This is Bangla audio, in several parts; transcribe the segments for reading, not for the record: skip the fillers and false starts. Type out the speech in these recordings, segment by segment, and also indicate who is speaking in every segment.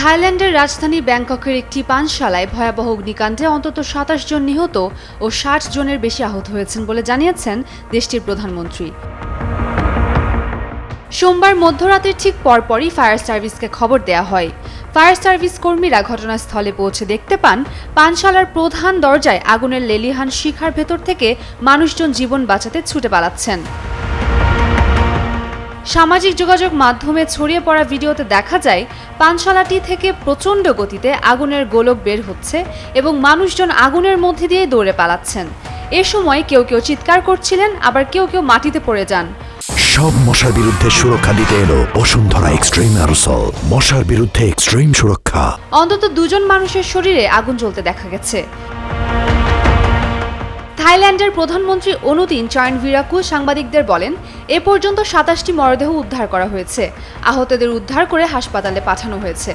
Speaker 1: থাইল্যান্ডের রাজধানী ব্যাংককের একটি পানশালায় ভয়াবহ অগ্নিকাণ্ডে অন্তত ২৭ জন নিহত ও ৬০ জনের বেশি আহত হয়েছেন বলে জানিয়েছেন দেশটির প্রধানমন্ত্রী। সোমবার মধ্যরাতের ঠিক পরপরই ফায়ার সার্ভিসকে খবর দেয়া হয়। ফায়ার সার্ভিস কর্মীরা ঘটনাস্থলে পৌঁছে দেখতে পান পানশালার প্রধান দরজায় আগুনের লেলিহান শিখার ভেতর থেকে মানুষজন জীবন বাঁচাতে ছুটে পালাচ্ছেন। সামাজিক যোগাযোগ মাধ্যমে ছড়িয়ে পড়া ভিডিওতে দেখা যায় পানশালাটি থেকে প্রচণ্ড গতিতে আগুনের গোলক বের হচ্ছে এবং মানুষজন আগুনের মধ্যে দিয়ে দৌড়ে পালাচ্ছেন। এ সময় কেউ কেউ চিৎকার করছিলেন, আবার কেউ কেউ মাটিতে পড়ে যান।
Speaker 2: সব মশার বিরুদ্ধে সুরক্ষা দিতে এলো বসুন্ধরা এক্সট্রিম অ্যারোসল, মশার বিরুদ্ধে এক্সট্রিম সুরক্ষা।
Speaker 1: অন্তত ২ জন মানুষের শরীরে আগুন জ্বলতে দেখা গেছে। থাইল্যান্ডের প্রধানমন্ত্রী অনুদিন চার্নভিরাকুল সাংবাদিকদের বলেন, এ পর্যন্ত ২৭টি মরদেহ উদ্ধার করা হয়েছে। আহতদের উদ্ধার করে হাসপাতালে পাঠানো হয়েছে।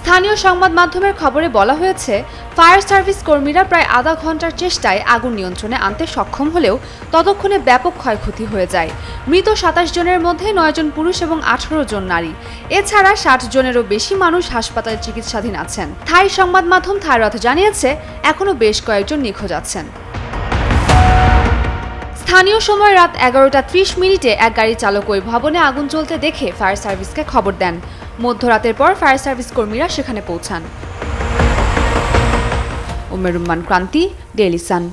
Speaker 1: স্থানীয় সংবাদ মাধ্যমের খবরে বলা হয়েছে, ফায়ার সার্ভিস কর্মীরা প্রায় আধা ঘন্টার চেষ্টায় আগুন নিয়ন্ত্রণে আনতে সক্ষম হলেও ততক্ষণে ব্যাপক ক্ষয়ক্ষতি হয়ে যায়। মৃত ২৭ জনের মধ্যে ৯ জন পুরুষ এবং ১৮ জন নারী। এছাড়া ৬০ জনেরও বেশি মানুষ হাসপাতালে চিকিৎসাধীন আছেন। থাই সংবাদ মাধ্যম থাইরথ জানিয়েছে, এখনও বেশ কয়েকজন নিখোঁজ আছেন। স্থানীয় সময় রাত ১১টা ৩০ মিনিটে এক গাড়ি চালক ওই ভবনে আগুন জ্বলতে দেখে ফায়ার সার্ভিসকে খবর দেন। মধ্যরাতের পর ফায়ার সার্ভিস কর্মীরা সেখানে পৌঁছান। উমের রুম্মান ক্রান্তি, ডেইলি সান।